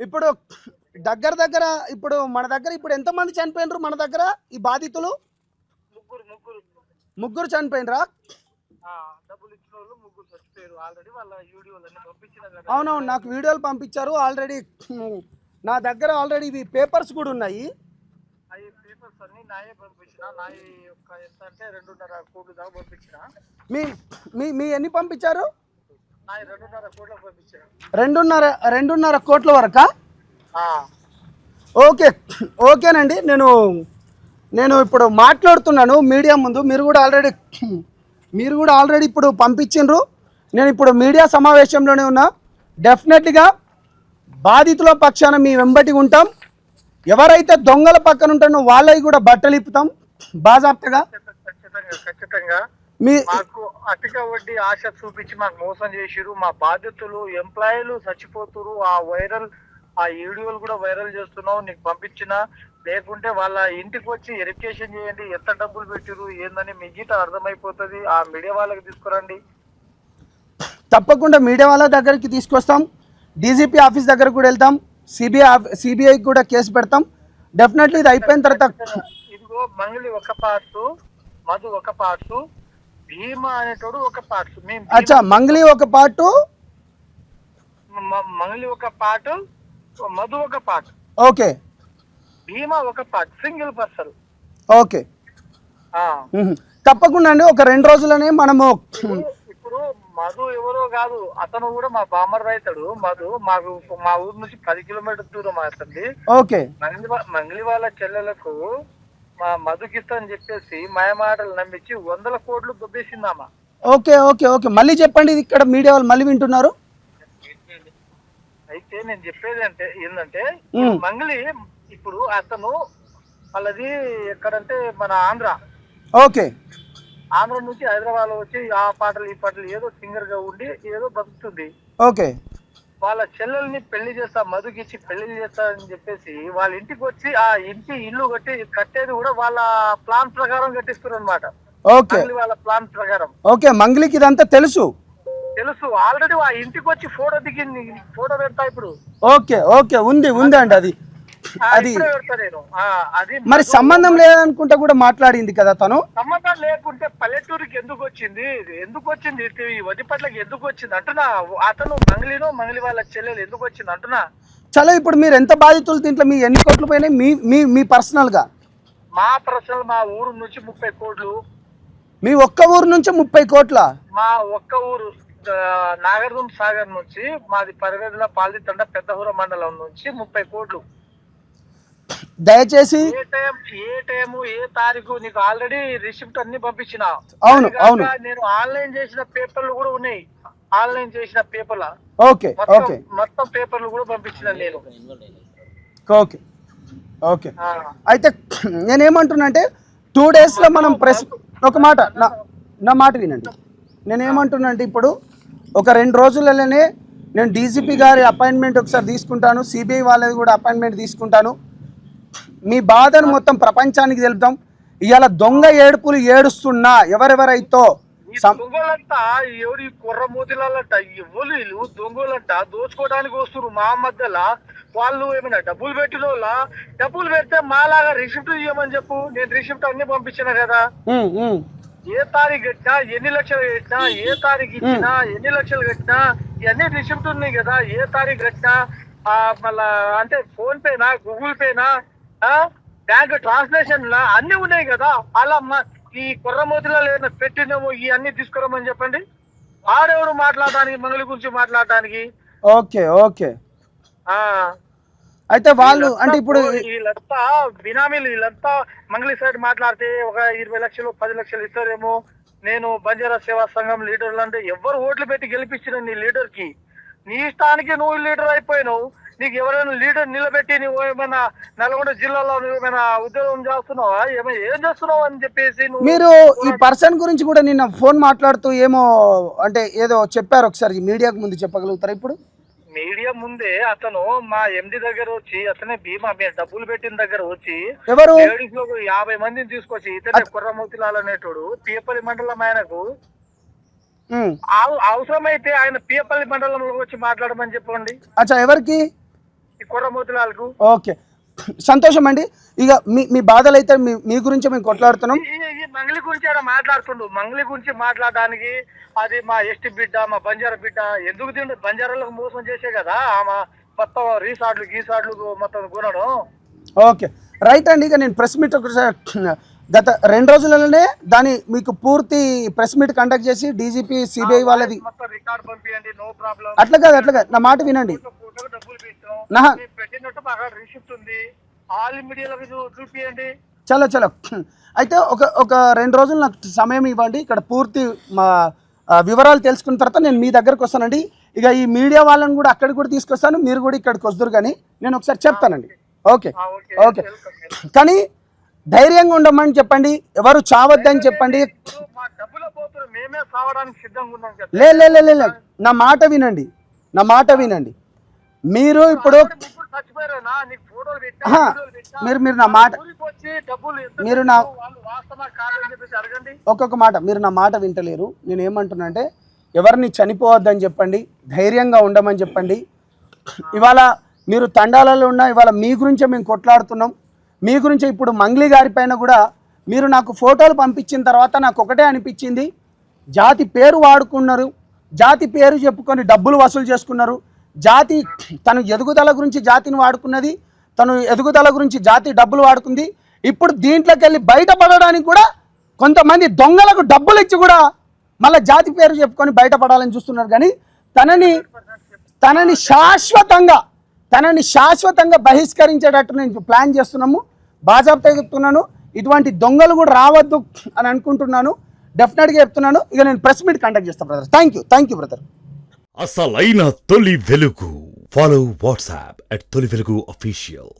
ఇప్పుడు దగ్గర దగ్గర ఇప్పుడు మన దగ్గర ఇప్పుడు ఎంతమంది చనిపోయినరు మన దగ్గర ఈ బాధితులు? ముగ్గురు ముగ్గురు ముగ్గురు చనిపోయినరా? డబ్బులు ఇచ్చిన వాళ్ళు ముగ్గురు చచ్చిపోయారు ఆల్రెడీ. వాళ్ళ వీడియోలన్నీ పంపించిన కదా. అవునవును, నాకు వీడియోలు పంపించారు ఆల్రెడీ. నా దగ్గర ఆల్రెడీ ఇవి పేపర్స్ కూడా ఉన్నాయి. అవి పేపర్స్ అన్ని నాయే పంపించిన. నాయ యొక్క ఎంత అంటే 2.5 కోట్లు దాకా పంపించిన. మీ మీ మీ ఎన్ని పంపించారు? నాయ 2.5 కోట్లకు పంపించిన. 2.5 కోట్ల వరకా? ఓకే ఓకేనండి. నేను ఇప్పుడు మాట్లాడుతున్నాను మీడియా ముందు. మీరు కూడా ఆల్రెడీ ఇప్పుడు పంపించిండ్రు. నేను ఇప్పుడు మీడియా సమావేశంలోనే ఉన్నా. డెఫినెట్గా బాధితుల పక్షాన మీ వెంబటి ఉంటాం. ఎవరైతే దొంగల పక్కన ఉంటానో వాళ్ళవి కూడా బట్టలు ఇప్పుతాం బాజాప్తగా. ఖచ్చితంగా మాకు అధిక వడ్డీ ఆశ చూపించి మాకు మోసం చేసిరు. మా బాధితులు ఎంప్లాయీలు చచ్చిపోతురు. ఆ వీడియోలు కూడా వైరల్ చేస్తున్నావు, నీకు పంపించిన. లేకుంటే వాళ్ళ ఇంటికి వచ్చి వెరిఫికేషన్ చేయండి, ఎంత డబ్బులు పెట్టిరు ఏందని మీ గీత అర్థమైపోతుంది. ఆ మీడియా వాళ్ళకి తీసుకురండి. తప్పకుండా మీడియా వాళ్ళ దగ్గరికి తీసుకొస్తాం. డీజీపీ ఆఫీస్ దగ్గర కూడా వెళ్తాం. సిబిఐకి కూడా కేసు పెడతాం. డెఫినెట్లీ ఇది అయిపోయిన తర్వాత. ఇదిగో మంగళి ఒక పార్ట్, మధు ఒక పార్ట్, భీమా అనేటోడు ఒక పార్ట్. అచ్చా, మంగళి ఒక పార్ట్, మంగళి ఒక పార్ట్, మధు ఒక పార్ట్. ఓకే. భీమా ఒక పార్ట్, సింగిల్ పర్సన్. ఓకే, తప్పకుండా అండి. ఒక 2 రోజులనే మనము. ఇప్పుడు మధు ఎవరో కాదు, అతను కూడా మా బామర్ రైతుడు. మధు మా ఊరు నుంచి 10 కిలోమీటర్ దూరం అవుతుంది. ఓకే. మంగళి వాళ్ళ చెల్లెలకు మా మధుకిస్తా అని చెప్పేసి మాయమాటలు నమ్మించి 100 కోట్లు దుబ్బేసిందామా. ఓకే ఓకే ఓకే, మళ్ళీ చెప్పండి. ఇది ఇక్కడ మీడియా వాళ్ళు మళ్ళీ వింటున్నారు. అయితే నేను చెప్పేది ఏంటంటే మంగళి ఇప్పుడు అతను వాళ్ళది ఎక్కడంటే మన ఆంధ్ర. ఓకే. ఆంధ్ర నుంచి హైదరాబాద్ వచ్చి ఆ పాటలు ఈ పాటలు ఏదో సింగర్ గా ఉండి ఏదో బతుకుతుంది. ఓకే. వాళ్ళ చెల్లెల్ని పెళ్లి చేస్తా, మధుకిచ్చి పెళ్లి చేస్తా అని చెప్పేసి వాళ్ళ ఇంటికి వచ్చి ఆ ఇల్లు కట్టేది కూడా వాళ్ళ ప్లాన్ ప్రకారం కట్టిస్తారు అనమాట. ఓకే. వాళ్ళ ప్లాన్ ప్రకారం. ఓకే, మంగళికి ఇదంతా తెలుసు. ఆల్రెడీ ఆ ఇంటికి వచ్చి ఫోటో దిగింది. ఫోటో పెడతా ఇప్పుడు. ఓకే ఓకే, ఉంది అండి. అది మరి సంబంధం లేదనుకుంటా కూడా మాట్లాడింది కదా తను. సంబంధం లేకుంటే పల్లెటూరుకి ఎందుకు వచ్చింది వదిపట్లకి ఎందుకు వచ్చింది అంటున్నా. అతను మంగళి వాళ్ళ చెల్లెలు ఎందుకు వచ్చింది అంటున్నా. చలో, ఇప్పుడు మీరు ఎంత బాధితులు దీంట్లో? మీ ఎన్ని కోట్లు పోయినాయి మీ పర్సనల్ గా? మా పర్సనల్ మా ఊరు నుంచి 30 కోట్లు. మీ ఒక్క ఊరు నుంచి 30 కోట్ల? మా ఒక్క ఊరు నాగార్జున సాగర్ నుంచి మాది పరివేదుల పాల్దితండ పెద్దహూర మండలం నుంచి 30 కోట్లు. దయచేసి ఏ టైము ఏ తారీఖు నీకు ఆల్రెడీ రిసిప్ట్ అన్ని పంపించిన. అవును. నేను ఆన్లైన్ చేసిన పేపర్లు కూడా ఉన్నాయి. ఆన్లైన్ చేసిన పేపర్ల ఓకే ఓకే మొత్తం పేపర్లు కూడా పంపించిన నేను. Okay okay. అయితే నేనేమంటున్నా అంటే 2 days లో మనం ఒక మాట, నా మాట వినండి. నేనేమంటున్నా అంటే ఇప్పుడు ఒక 2 రోజులలోనే నేను డీజీపీ గారి అపాయింట్మెంట్ ఒకసారి తీసుకుంటాను. సిబిఐ వాళ్ళది కూడా అపాయింట్మెంట్ తీసుకుంటాను. మీ బాధను మొత్తం ప్రపంచానికి తెలుపుదాం. ఇవాళ దొంగ ఏడుపులు ఏడుస్తున్నా ఎవరెవరైతో దొంగలంట, ఎవరి కుర్ర మూతిలంట, ఎవరు దొంగలంట దోచుకోవడానికి వస్తున్నారు మా మధ్యలో. వాళ్ళు ఏమైనా డబ్బులు పెట్టిన వాళ్ళ? డబ్బులు పెడితే మాలాగా రిసిప్ట్ ఇవ్వమని చెప్పు. నేను రిసిప్ట్ అన్ని పంపించిన కదా. ఏ తారీఖు కట్టినా, ఎన్ని లక్షలు కట్టినా, ఏ తారీఖు ఇచ్చినా, ఎన్ని లక్షలు కట్టినా ఇవన్నీ రిసిప్ట్ ఉన్నాయి కదా. ఏ తారీఖు కట్టినా మళ్ళా అంటే ఫోన్ పేనా, గూగుల్ పేనా, బ్యాంక్ ట్రాన్స్లేషన్ లా అన్ని ఉన్నాయి కదా. అలా ఈ కుర్రమూతిలో ఏదైనా పెట్టినేమో ఇవన్నీ తీసుకురమని చెప్పండి. ఆడెవరు మాట్లాడడానికి, మంగళి గురించి మాట్లాడడానికి? Okay okay. అయితే వాళ్ళు అంటే ఇప్పుడు వీళ్ళంతా బినామీలు. వీళ్ళంతా మంగళి సైడ్ మాట్లాడితే ఒక 20 లక్షలు 10 లక్షలు ఇస్తారేమో. నేను బంజారా సేవా సంఘం లీడర్లు అంటే ఎవరు ఓట్లు పెట్టి గెలిపించిన నీ లీడర్ కి, నీ ఇష్టానికి నువ్వు లీడర్ అయిపోయినావు. నీకు ఎవరైనా లీడర్ నిలబెట్టి నువ్వు ఏమైనా నల్గొండ జిల్లాలో నువ్వేమైనా ఉద్యోగం చేస్తున్నావా, ఏం చేస్తున్నావు అని చెప్పేసి మీరు ఈ పర్సన్ గురించి కూడా నిన్న ఫోన్ మాట్లాడుతూ ఏమో అంటే ఏదో చెప్పారు. ఒకసారి మీడియాకు ముందు చెప్పగలుగుతారా? ఇప్పుడు మీడియా ముందే అతను మా ఎండి దగ్గర వచ్చి, అతనే భీమా డబ్బులు పెట్టిన దగ్గర వచ్చి ఎవరు 50 మందిని తీసుకొచ్చి, ఇతనే కుర్రమూతిలాల్ అనేటోడు పీపల్లి మండలం ఆయనకు అవసరమైతే ఆయన పీపల్లి మండలంలో వచ్చి మాట్లాడమని చెప్పండి. అచ్చా, ఎవరికి? ఈ కుర్ర మోతిలాలకు. ఓకే, సంతోషం అండి. ఇక మీ బాధలు అయితే మీ గురించి మేము కొట్లాడుతున్నాం. ఈ మంగళి గురించి ఆయన మాట్లాడుతుండు. మంగళి గురించి మాట్లాడడానికి అది మా ఎస్టీ బిడ్డ, మా బంజారా బిడ్డ. ఎందుకు తిండు? బంజారాలకు మోసం చేసే కదా ఆమె మొత్తం రీసార్ట్లు గీసార్ట్లు మొత్తం కొనడం. ఓకే, రైట్ అండి. ఇక నేను ప్రెస్ మీట్ గత 2 రోజులలోనే దాని మీకు పూర్తి ప్రెస్ మీట్ కండక్ట్ చేసి డీజీపీ సిబిఐ వాళ్ళది రికార్డ్ పంపించండి, నో ప్రాబ్లం. అట్లా కాదు, నా మాట వినండి. డబ్బులు పెట్టాం, పెట్టినట్టు బాగా రిసిప్ట్ ఉంది, ఆల్ మీడియాలో చూపియండి. చలో అయితే ఒక 2 రోజులు నాకు సమయం ఇవ్వండి. ఇక్కడ పూర్తి మా వివరాలు తెలుసుకున్న తర్వాత నేను మీ దగ్గరకు వస్తానండి. ఇక ఈ మీడియా వాళ్ళని కూడా అక్కడికి కూడా తీసుకొస్తాను, మీరు కూడా ఇక్కడికి వస్తారు. కానీ నేను ఒకసారి చెప్తానండి. ఓకే, కానీ ధైర్యంగా ఉండమని చెప్పండి, ఎవరు చావద్దని చెప్పండి. లే నా మాట వినండి. మీరు ఇప్పుడు ఒక్కొక్క మాట మీరు నా మాట వింటలేరు. నేను ఏమంటున్నా అంటే ఎవరిని చనిపోవద్దని చెప్పండి, ధైర్యంగా ఉండమని చెప్పండి. ఇవాళ మీరు తండాలలో ఉన్న ఇవాళ మీ గురించే మేము కొట్లాడుతున్నాం. మీ గురించి ఇప్పుడు మంగ్లీ గారి పైన కూడా మీరు నాకు ఫోటోలు పంపించిన తర్వాత నాకు ఒకటే అనిపించింది, జాతి పేరు వాడుకున్నారు, జాతి పేరు చెప్పుకొని డబ్బులు వసూలు చేసుకున్నారు. జాతి తను ఎదుగుదల గురించి జాతిని వాడుకున్నది, తను ఎదుగుదల గురించి జాతి డబ్బులు వాడుకుంది. ఇప్పుడు దీంట్లోకి వెళ్ళి బయటపడడానికి కూడా కొంతమంది దొంగలకు డబ్బులు ఇచ్చి కూడా మళ్ళీ జాతి పేరు చెప్పుకొని బయటపడాలని చూస్తున్నారు. కానీ తనని శాశ్వతంగా బహిష్కరించేటట్టు నేను ప్లాన్ చేస్తున్నాము. బాజాబ్తా చెప్తున్నాను, ఇటువంటి దొంగలు కూడా రావద్దు అని అనుకుంటున్నాను. డెఫినెట్గా చెప్తున్నాను. ఇక నేను ప్రెస్ మీట్ కండక్ట్ చేస్తాను బ్రదర్. Thank you brother. అసలైన తొలి వెలుగు. ఫాలో వాట్సాప్ @తొలి వెలుగు అఫీషియల్.